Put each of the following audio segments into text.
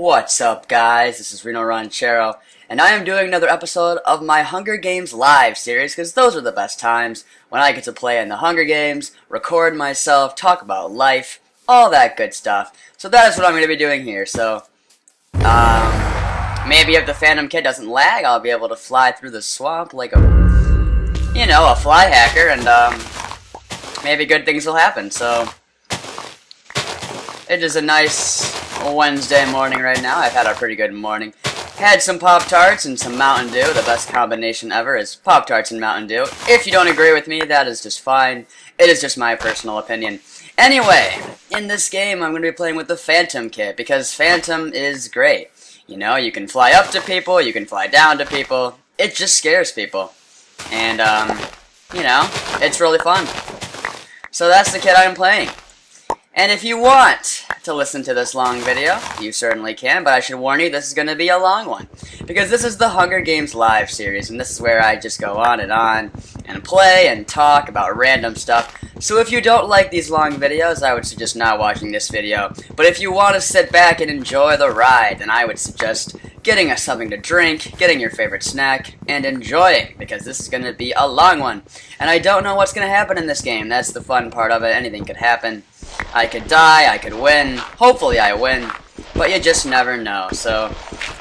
What's up, guys? This is rinoranchero, and I am doing another episode of my Hunger Games live series, because those are the best times when I get to play in the Hunger Games, record myself, talk about life, all that good stuff. So that is what I'm going to be doing here. So, maybe if the Phantom Kid doesn't lag, I'll be able to fly through the swamp like a fly hacker, and, maybe good things will happen. So, it is a nice Wednesday morning right now. I've had a pretty good morning. Had some Pop-Tarts and some Mountain Dew. The best combination ever is Pop-Tarts and Mountain Dew. If you don't agree with me, that is just fine. It is just my personal opinion. Anyway, in this game, I'm going to be playing with the Phantom Kit, because Phantom is great. You know, you can fly up to people, you can fly down to people. It just scares people. And, you know, it's really fun. So that's the kit I'm playing. And if you want to listen to this long video, you certainly can, but I should warn you, this is going to be a long one. Because this is the Hunger Games live series, and this is where I just go on and play and talk about random stuff. So if you don't like these long videos, I would suggest not watching this video. But if you want to sit back and enjoy the ride, then I would suggest getting something to drink, getting your favorite snack, and enjoying, because this is going to be a long one. And I don't know what's going to happen in this game. That's the fun part of it. Anything could happen. I could die, I could win, hopefully I win, but you just never know. So,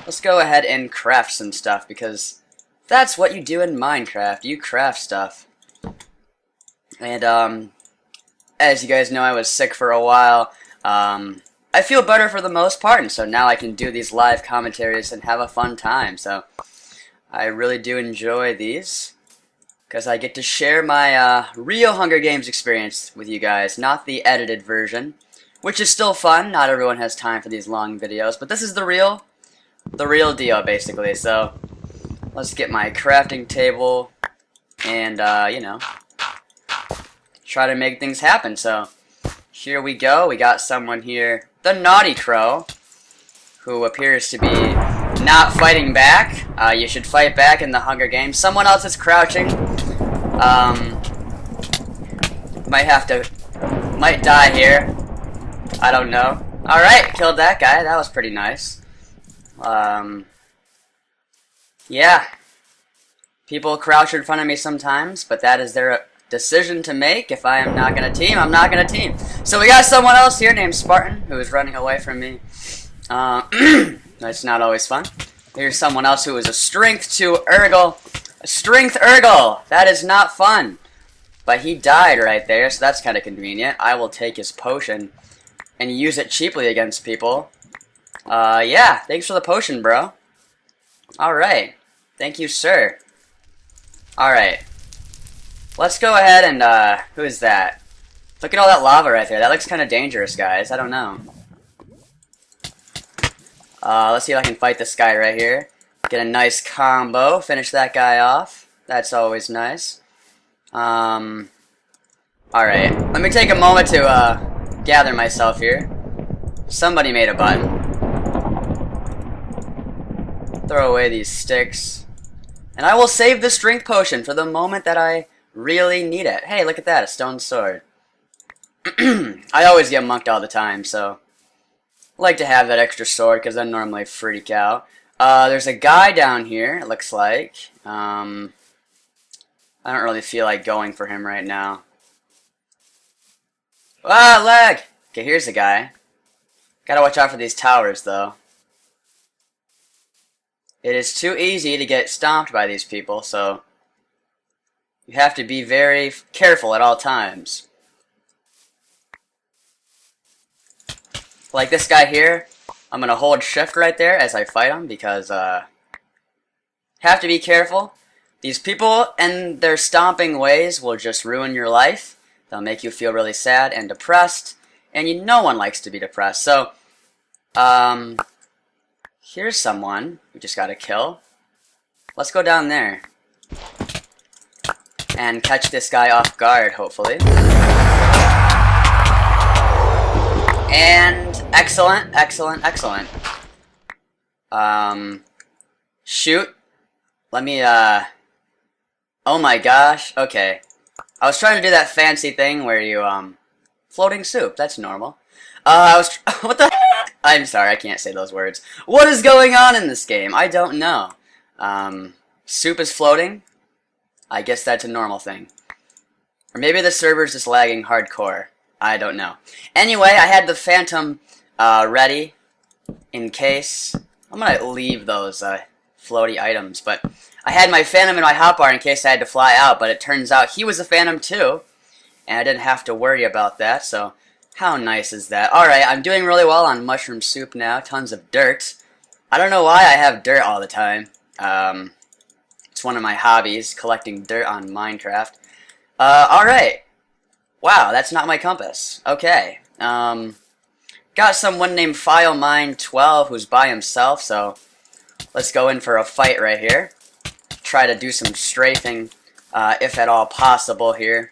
let's go ahead and craft some stuff, because that's what you do in Minecraft, you craft stuff. And, as you guys know, I was sick for a while. I feel better for the most part, and so now I can do these live commentaries and have a fun time. So, I really do enjoy these, because I get to share my real Hunger Games experience with you guys, not the edited version, which is still fun. Not everyone has time for these long videos, but this is the real deal, basically. So, let's get my crafting table and, you know, try to make things happen. So, here we go. We got someone here, the Naughty Crow, who appears to be not fighting back. You should fight back in the Hunger Games. Someone else is crouching. Might die here. I don't know. Alright, killed that guy. That was pretty nice. Yeah. People crouch in front of me sometimes, but that is their decision to make. If I am not gonna team, I'm not gonna team. So we got someone else here named Spartan, who is running away from me. That's not always fun. Here's someone else who is a strength 2 Urgle. A strength Urgle! That is not fun. But he died right there, so that's kind of convenient. I will take his potion and use it cheaply against people. Yeah, thanks for the potion, bro. Alright. Thank you, sir. Alright. Let's go ahead and, who is that? Look at all that lava right there. That looks kind of dangerous, guys. I don't know. Let's see if I can fight this guy right here. Get a nice combo. Finish that guy off. That's always nice. Alright. Let me take a moment to, gather myself here. Somebody made a button. Throw away these sticks. And I will save the strength potion for the moment that I really need it. Hey, look at that. A stone sword. I always get monked all the time, so I like to have that extra sword because I normally freak out. There's a guy down here, it looks like. I don't really feel like going for him right now. Ah, lag! Okay, here's the guy. Gotta watch out for these towers, though. It is too easy to get stomped by these people, so you have to be very careful at all times. Like this guy here, I'm gonna hold shift right there as I fight him, because, have to be careful. These people and their stomping ways will just ruin your life. They'll make you feel really sad and depressed, and no one likes to be depressed. So, here's someone we just got to kill. Let's go down there and catch this guy off guard, hopefully. And excellent, excellent, excellent. Shoot. Let me, oh my gosh, okay. I was trying to do that fancy thing where you, floating soup, that's normal. I was... What the... I'm sorry, I can't say those words. What is going on in this game? I don't know. Soup is floating. I guess that's a normal thing. Or maybe the server's just lagging hardcore. I don't know. Anyway, I had the Phantom ready in case... I'm gonna leave those floaty items, but I had my Phantom in my hotbar in case I had to fly out, but it turns out he was a Phantom too, and I didn't have to worry about that, so how nice is that? Alright, I'm doing really well on mushroom soup now, tons of dirt. I don't know why I have dirt all the time. It's one of my hobbies, collecting dirt on Minecraft. Alright. Wow, that's not my compass. Okay. Got someone named FileMine12 who's by himself, so let's go in for a fight right here. Try to do some strafing, if at all possible here.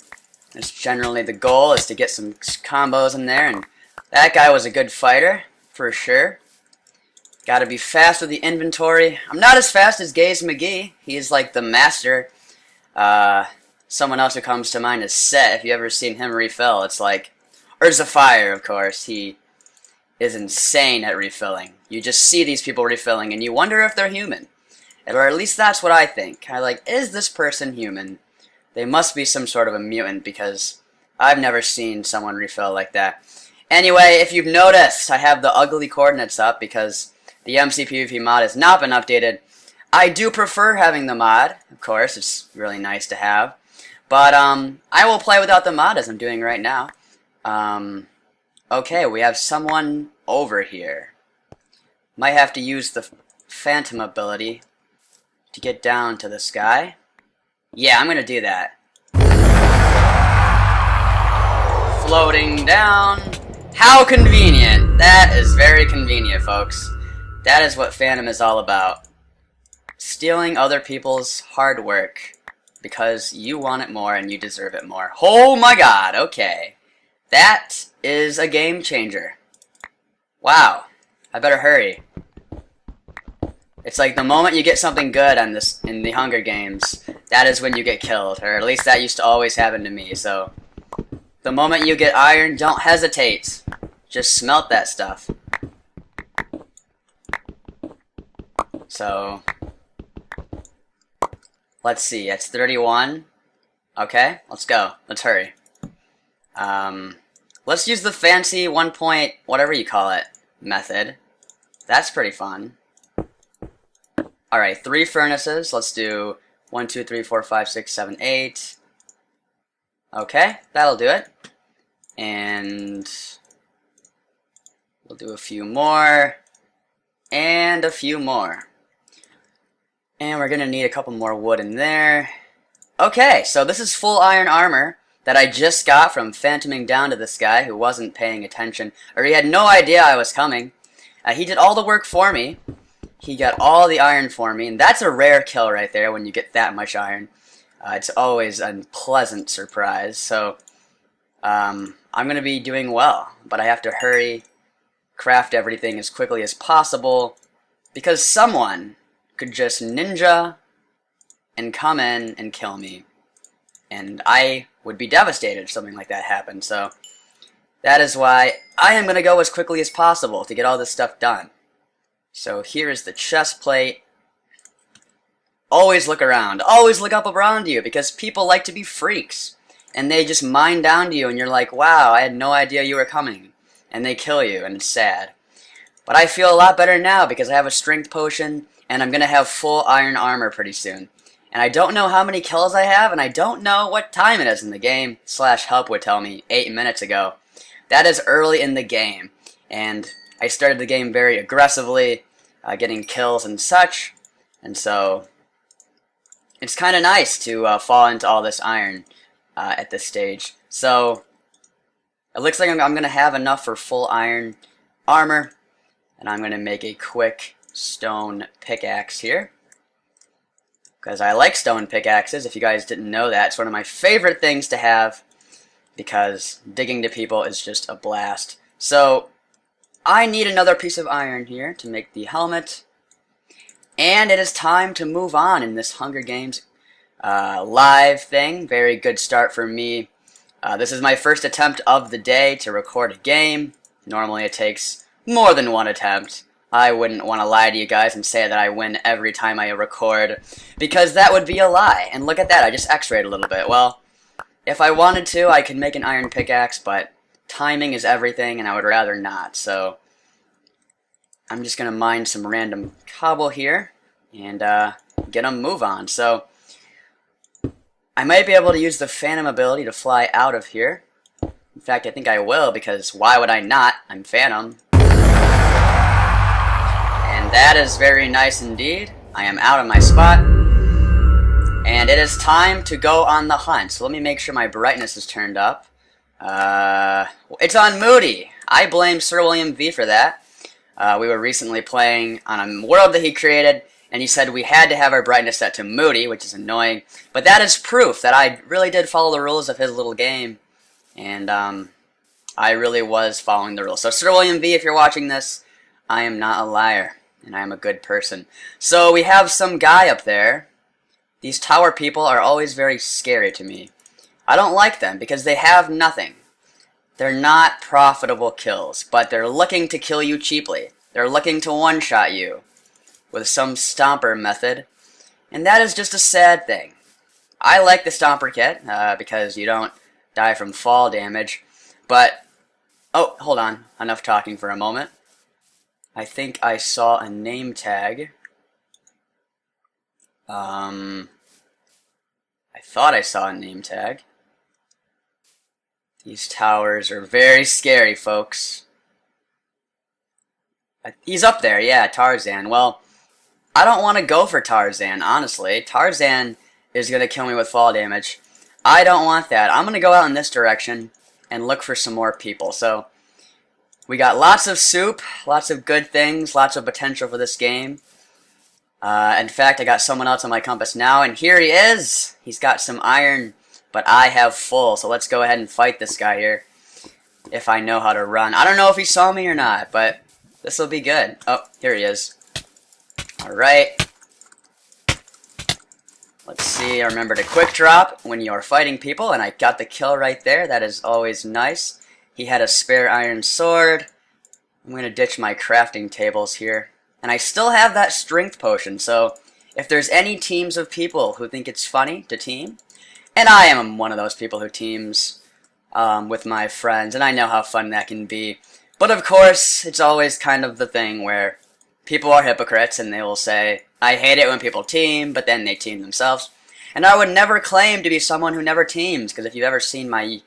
That's generally the goal, is to get some combos in there, and that guy was a good fighter, for sure. Gotta be fast with the inventory. I'm not as fast as Gaze McGee. He's like the master. Someone else who comes to mind is Set. If you ever seen him refill, it's like... Or Zephyr, of course. He is insane at refilling. You just see these people refilling, and you wonder if they're human. Or at least that's what I think. I like, is this person human? They must be some sort of a mutant, because I've never seen someone refill like that. Anyway, if you've noticed, I have the ugly coordinates up, because the MCPvP mod has not been updated. I do prefer having the mod, of course, it's really nice to have. But, I will play without the mod, as I'm doing right now. Okay, we have someone over here. Might have to use the Phantom ability to get down to this guy. Yeah, I'm gonna do that. Floating down. How convenient! That is very convenient, folks. That is what Phantom is all about. Stealing other people's hard work because you want it more and you deserve it more. Oh my god, okay. That is a game changer. Wow. I better hurry. It's like the moment you get something good on this in the Hunger Games, that is when you get killed, or at least that used to always happen to me. So the moment you get iron, don't hesitate. Just smelt that stuff. So let's see, it's 31. Okay, let's go. Let's hurry. Let's use the fancy 1 point, whatever you call it, method. That's pretty fun. Alright, 3 furnaces. Let's do 1, 2, 3, 4, 5, 6, 7, 8. Okay, that'll do it. And we'll do a few more. And a few more. And we're gonna need a couple more wood in there. Okay, so this is full iron armor that I just got from phantoming down to this guy who wasn't paying attention, or he had no idea I was coming. He did all the work for me. He got all the iron for me, and that's a rare kill right there when you get that much iron. It's always a pleasant surprise, so I'm going to be doing well, but I have to hurry, craft everything as quickly as possible, because someone could just ninja and come in and kill me, and I would be devastated if something like that happened, so that is why I am going to go as quickly as possible to get all this stuff done. So here is the chest plate. Always look around. Always look up around you, because people like to be freaks. And they just mine down to you, and you're like, wow, I had no idea you were coming. And they kill you, and it's sad. But I feel a lot better now, because I have a strength potion, and I'm going to have full iron armor pretty soon. And I don't know how many kills I have, and I don't know what time it is in the game. /help would tell me 8 minutes ago. That is early in the game. And I started the game very aggressively, getting kills and such, and so it's kind of nice to fall into all this iron at this stage. So it looks like I'm going to have enough for full iron armor, and I'm going to make a quick stone pickaxe here, because I like stone pickaxes. If you guys didn't know that, it's one of my favorite things to have, because digging to people is just a blast. So I need another piece of iron here to make the helmet. And it is time to move on in this Hunger Games live thing. Very good start for me. This is my first attempt of the day to record a game. Normally it takes more than one attempt. I wouldn't want to lie to you guys and say that I win every time I record, because that would be a lie. And look at that, I just x-rayed a little bit. Well, if I wanted to, I could make an iron pickaxe, but timing is everything, and I would rather not. So I'm just going to mine some random cobble here and get a move on. So I might be able to use the Phantom ability to fly out of here. In fact, I think I will, because why would I not? I'm Phantom. And that is very nice indeed. I am out of my spot. And it is time to go on the hunt. So let me make sure my brightness is turned up. It's on Moody. I blame Sir William V for that. We were recently playing on a world that he created, and he said we had to have our brightness set to Moody, which is annoying. But that is proof that I really did follow the rules of his little game. And I really was following the rules. So Sir William V, if you're watching this, I am not a liar, and I am a good person. So we have some guy up there. These tower people are always very scary to me. I don't like them because they have nothing. They're not profitable kills, but they're looking to kill you cheaply. They're looking to one-shot you with some stomper method, and that is just a sad thing. I like the stomper kit because you don't die from fall damage, but oh, hold on, enough talking for a moment. I think I saw a name tag. I thought I saw a name tag. These towers are very scary, folks. He's up there, yeah, Tarzan. Well, I don't want to go for Tarzan, honestly. Tarzan is going to kill me with fall damage. I don't want that. I'm going to go out in this direction and look for some more people. So, we got lots of soup, lots of good things, lots of potential for this game. In fact, I got someone else on my compass now, and here he is! He's got some iron, but I have full, so let's go ahead and fight this guy here. If I know how to run. I don't know if he saw me or not, but this will be good. Oh, here he is. Alright. Let's see, remember to quick drop when you're fighting people, and I got the kill right there. That is always nice. He had a spare iron sword. I'm going to ditch my crafting tables here. And I still have that strength potion, so if there's any teams of people who think it's funny to team, and I am one of those people who teams with my friends, and I know how fun that can be. But of course, it's always kind of the thing where people are hypocrites, and they will say, I hate it when people team, but then they team themselves. And I would never claim to be someone who never teams, because if you've ever seen my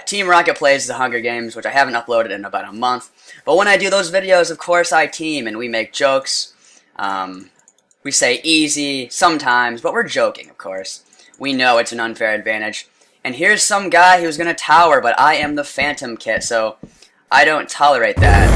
Team Rocket Plays the Hunger Games, which I haven't uploaded in about a month, but when I do those videos, of course I team, and we make jokes. We say easy sometimes, but we're joking, of course. We know it's an unfair advantage. And here's some guy who's going to tower, but I am the Phantom kit, so I don't tolerate that.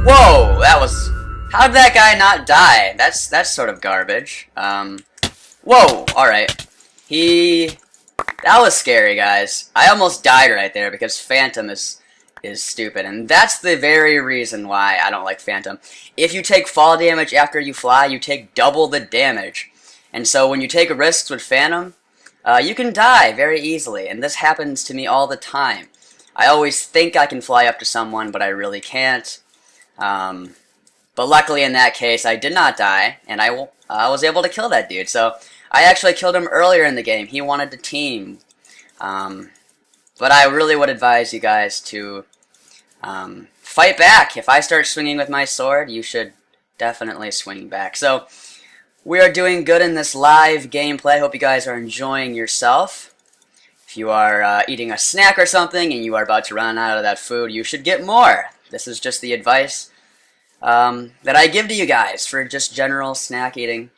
Whoa, that was... How did that guy not die? That's sort of garbage. Whoa, alright. That was scary, guys. I almost died right there because Phantom is stupid, and that's the very reason why I don't like Phantom. If you take fall damage after you fly, you take double the damage. And so when you take risks with Phantom, you can die very easily, and this happens to me all the time. I always think I can fly up to someone, but I really can't. But luckily in that case, I did not die, and I was able to kill that dude. So I actually killed him earlier in the game. He wanted to team. But I really would advise you guys to fight back. If I start swinging with my sword, you should definitely swing back. So we are doing good in this live gameplay. Hope you guys are enjoying yourself. If you are eating a snack or something and you are about to run out of that food, you should get more. This is just the advice that I give to you guys for just general snack eating.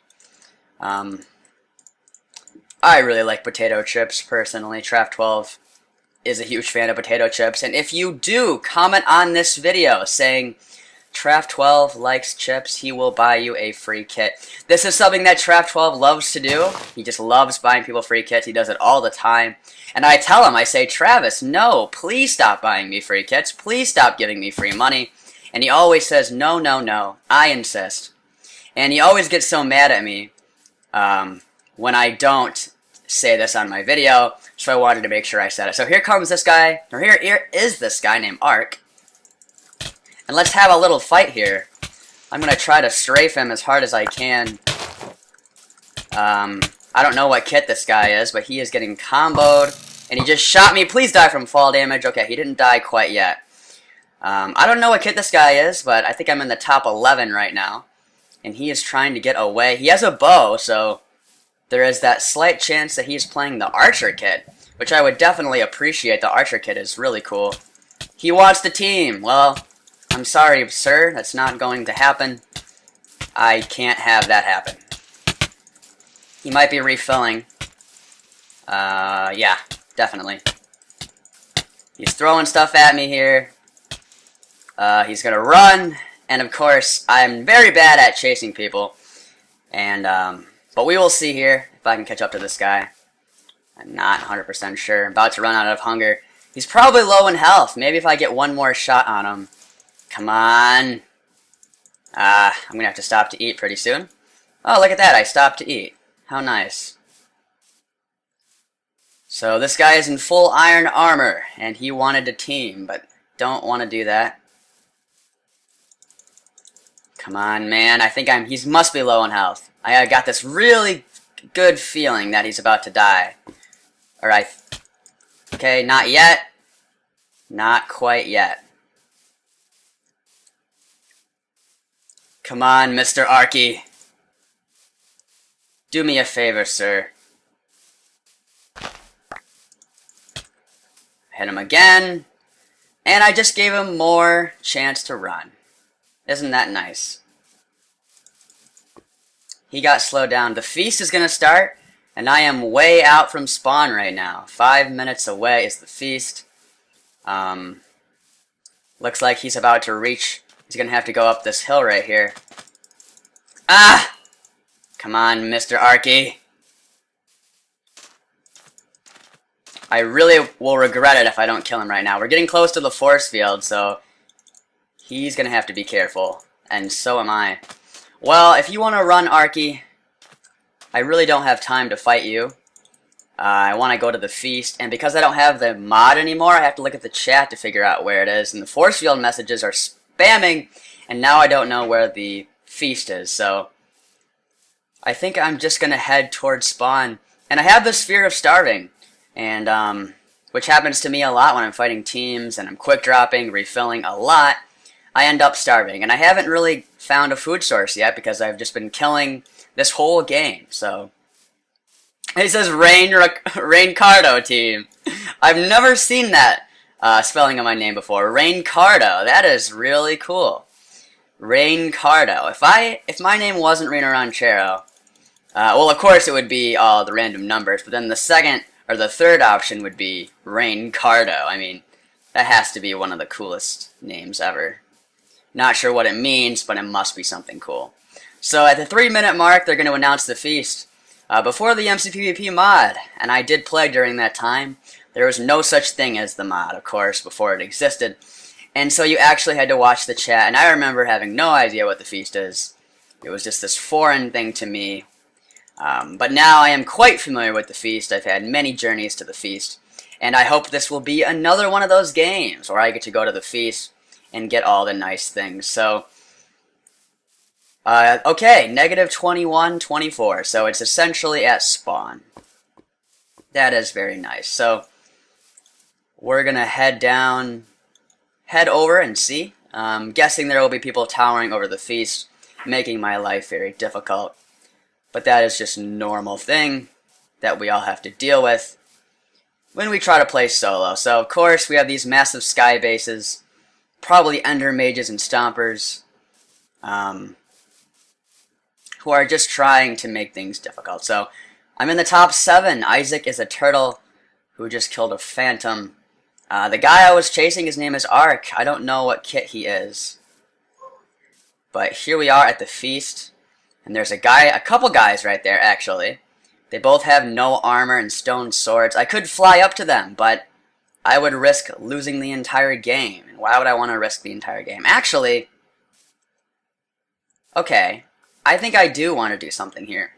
I really like potato chips, personally. Trav12 is a huge fan of potato chips. And if you do, comment on this video saying Trav12 likes chips, he will buy you a free kit. This is something that Trav12 loves to do. He just loves buying people free kits. He does it all the time. And I tell him, I say, Travis, no, please stop buying me free kits. Please stop giving me free money. And he always says, no, no, no, I insist. And he always gets so mad at me when I don't say this on my video, so I wanted to make sure I said it. So here comes this guy, or here is this guy named Ark. And let's have a little fight here. I'm going to try to strafe him as hard as I can. I don't know what kit this guy is, but he is getting comboed. And he just shot me. Please die from fall damage. Okay, he didn't die quite yet. I don't know what kit this guy is, but I think I'm in the top 11 right now. And he is trying to get away. He has a bow, so there is that slight chance that he's playing the archer kit, which I would definitely appreciate. The archer kit is really cool. He wants the team. Well, I'm sorry, sir. That's not going to happen. I can't have that happen. He might be refilling. Yeah, definitely. He's throwing stuff at me here. He's gonna run. And of course, I'm very bad at chasing people. And, but we will see here if I can catch up to this guy. I'm not 100% sure. I'm about to run out of hunger. He's probably low in health. Maybe if I get one more shot on him. Come on. I'm gonna have to stop to eat pretty soon. Oh, look at that. I stopped to eat. How nice. So this guy is in full iron armor, and he wanted to team, but don't want to do that. Come on, man. I think he must be low on health. I got this really good feeling that he's about to die. Alright. Okay, not yet. Not quite yet. Come on, Mr. Arky. Do me a favor, sir. Hit him again. And I just gave him more chance to run. Isn't that nice? He got slowed down. The feast is going to start, and I am way out from spawn right now. 5 minutes away is the feast. Looks like he's about to reach. He's going to have to go up this hill right here. Ah! Come on, Mr. Arky. I really will regret it if I don't kill him right now. We're getting close to the force field, so he's going to have to be careful. And so am I. Well, if you want to run, Arky, I really don't have time to fight you. I want to go to the feast, and because I don't have the mod anymore, I have to look at the chat to figure out where it is. And the force field messages are spamming, and now I don't know where the feast is. So I think I'm just going to head towards spawn. And I have this fear of starving, and which happens to me a lot when I'm fighting teams, and I'm quick dropping, refilling a lot. I end up starving, and I haven't really found a food source yet because I've just been killing this whole game. So it says Reincardo team. I've never seen that spelling of my name before. Reincardo. That is really cool. Reincardo. If my name wasn't rinoranchero, well, of course it would be all the random numbers, but then the second or the third option would be Reincardo. I mean, that has to be one of the coolest names ever. Not sure what it means, but it must be something cool. So at the 3-minute mark, they're going to announce the feast. Before the MCPVP mod, and I did play during that time, there was no such thing as the mod, of course, before it existed. And so you actually had to watch the chat, and I remember having no idea what the feast is. It was just this foreign thing to me. But now I am quite familiar with the feast. I've had many journeys to the feast. And I hope this will be another one of those games where I get to go to the feast and get all the nice things. So, okay, -21, 24. So it's essentially at spawn. That is very nice. So we're going to head over and see. I'm guessing there will be people towering over the feast, making my life very difficult. But that is just a normal thing that we all have to deal with when we try to play solo. So, of course, we have these massive sky bases, probably ender mages and stompers, who are just trying to make things difficult. So, I'm in the top 7. Isaac is a turtle who just killed a phantom. The guy I was chasing, his name is Ark. I don't know what kit he is. But here we are at the feast. And there's a couple guys right there, actually. They both have no armor and stone swords. I could fly up to them, but I would risk losing the entire game. And why would I want to risk the entire game? Actually, okay, I think I do want to do something here.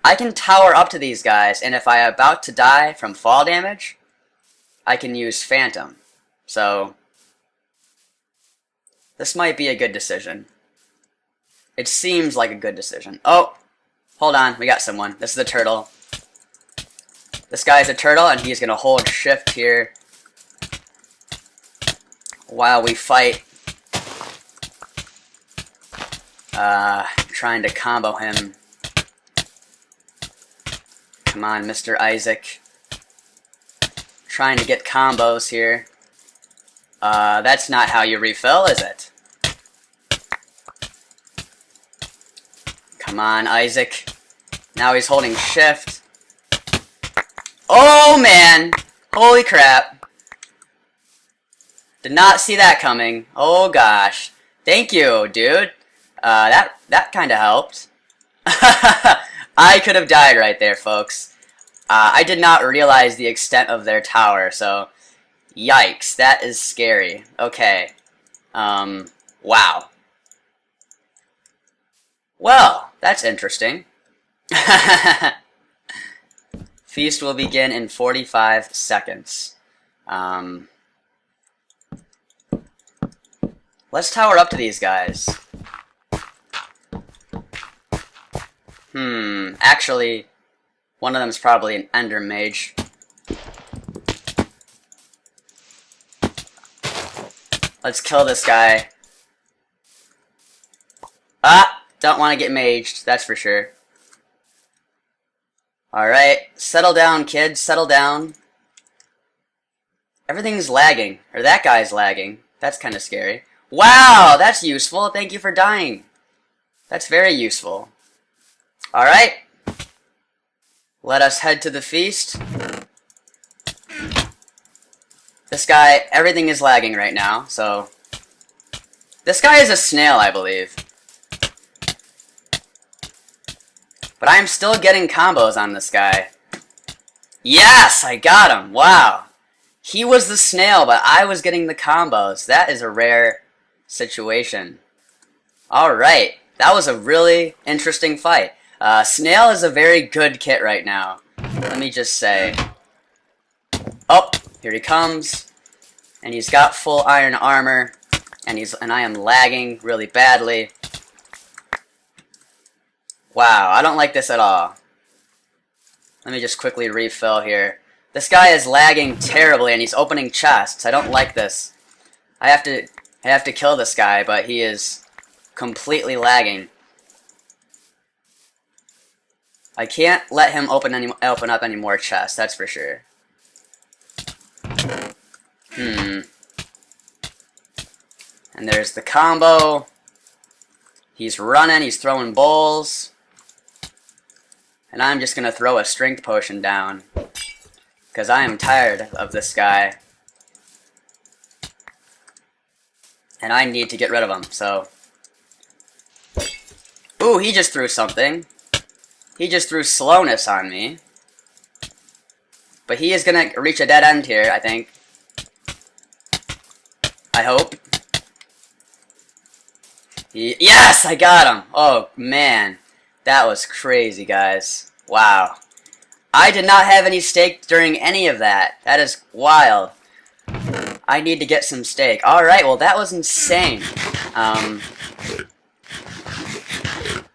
I can tower up to these guys, and if I'm about to die from fall damage, I can use Phantom. So, this might be a good decision. It seems like a good decision. Oh, hold on, we got someone. This is a turtle. This guy's a turtle, and he's going to hold shift here while we fight. Trying to combo him. Come on, Mr. Isaac. Trying to get combos here. That's not how you refill, is it? Come on, Isaac. Now he's holding shift. Oh, man! Holy crap. Did not see that coming. Oh, gosh. Thank you, dude. That kind of helped. I could have died right there, folks. I did not realize the extent of their tower, so yikes, that is scary. Okay. Wow. Well, that's interesting. Feast will begin in 45 seconds. Let's tower up to these guys. Actually, one of them is probably an Ender Mage. Let's kill this guy. Ah! Don't want to get maged, that's for sure. Alright, settle down, kids, settle down. Everything's lagging. Or that guy's lagging. That's kind of scary. Wow, that's useful. Thank you for dying. That's very useful. Alright. Let us head to the feast. This guy, everything is lagging right now, so... This guy is a snail, I believe. But I'm still getting combos on this guy. Yes, I got him. Wow. He was the snail, but I was getting the combos. That is a rare situation. Alright. That was a really interesting fight. Snail is a very good kit right now. Let me just say. Oh, here he comes. And he's got full iron armor. And I am lagging really badly. Wow, I don't like this at all. Let me just quickly refill here. This guy is lagging terribly and he's opening chests. I don't like this. I have to kill this guy, but he is completely lagging. I can't let him open up any more chests, that's for sure. And there's the combo. He's running, he's throwing bowls. And I'm just gonna throw a strength potion down. Because I am tired of this guy. And I need to get rid of him, so... Ooh, he just threw something. He just threw slowness on me. But he is gonna reach a dead end here, I think. I hope. Yes, I got him! Oh, man. That was crazy, guys. Wow. I did not have any steak during any of that. That is wild. I need to get some steak. Alright, well, that was insane. I'm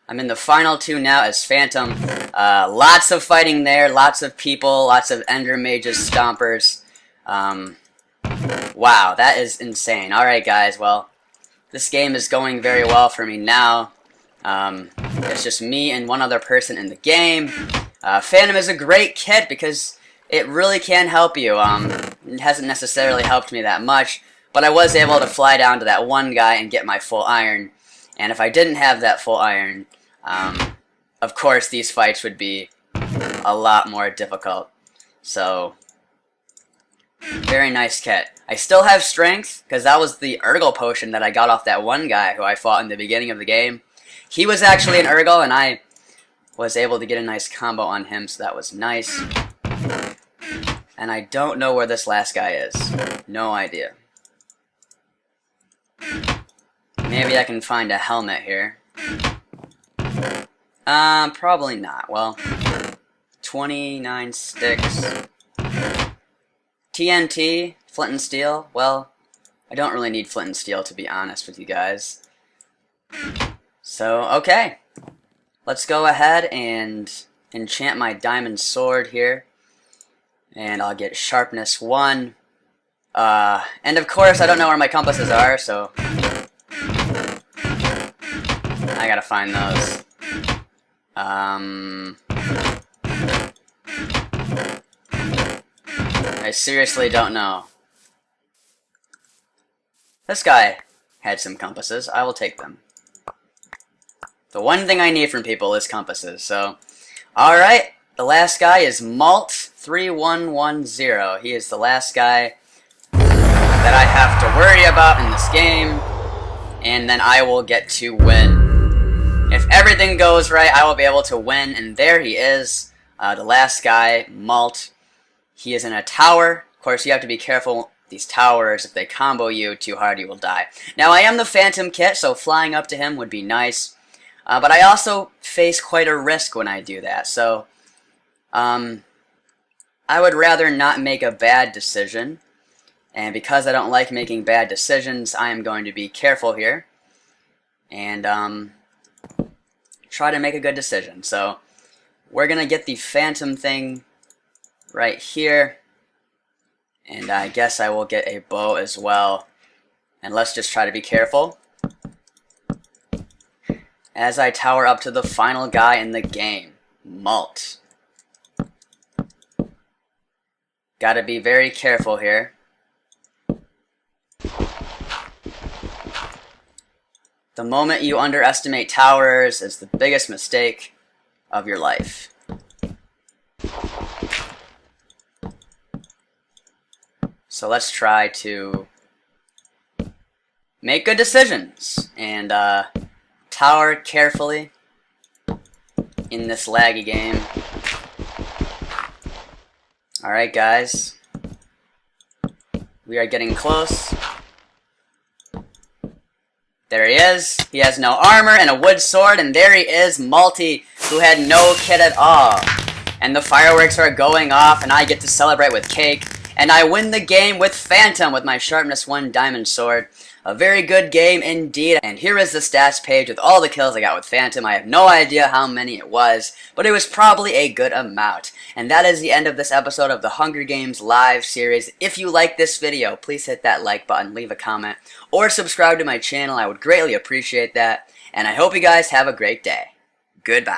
in the final two now as Phantom. Lots of fighting there, lots of people, lots of Ender Mages, Stompers. Wow, that is insane. Alright, guys, well, this game is going very well for me now. It's just me and one other person in the game. Phantom is a great kit because it really can help you. It hasn't necessarily helped me that much, but I was able to fly down to that one guy and get my full iron. And if I didn't have that full iron, of course these fights would be a lot more difficult. So, very nice kit. I still have strength, because that was the Urgle potion that I got off that one guy who I fought in the beginning of the game. He was actually an Urgle, and I was able to get a nice combo on him, so that was nice. And I don't know where this last guy is. No idea. Maybe I can find a helmet here. Probably not. Well, 29 sticks. TNT, flint and steel. Well, I don't really need flint and steel, to be honest with you guys. So, okay. Let's go ahead and enchant my diamond sword here. And I'll get sharpness 1. And of course, I don't know where my compasses are, so I gotta find those. I seriously don't know. This guy had some compasses. I will take them. The one thing I need from people is compasses, so... Alright, the last guy is Malt3110. He is the last guy that I have to worry about in this game, and then I will get to win. If everything goes right, I will be able to win, and there he is, the last guy, Malt. He is in a tower. Of course, you have to be careful. These towers, if they combo you too hard, you will die. Now, I am the Phantom Kit, so flying up to him would be nice. But I also face quite a risk when I do that, so I would rather not make a bad decision. And because I don't like making bad decisions, I am going to be careful here and try to make a good decision. So we're going to get the Phantom thing right here. And I guess I will get a bow as well. And let's just try to be careful as I tower up to the final guy in the game, Malt. Gotta be very careful here. The moment you underestimate towers is the biggest mistake of your life. So let's try to make good decisions and tower carefully in this laggy game. Alright guys, we are getting close. There he is. He has no armor and a wood sword, and there he is, Malty, who had no kit at all. And the fireworks are going off, and I get to celebrate with cake. And I win the game with Phantom with my sharpness 1 diamond sword. A very good game indeed. And here is the stats page with all the kills I got with Phantom. I have no idea how many it was, but it was probably a good amount. And that is the end of this episode of the Hunger Games live series. If you like this video, please hit that like button, leave a comment, or subscribe to my channel. I would greatly appreciate that. And I hope you guys have a great day. Goodbye.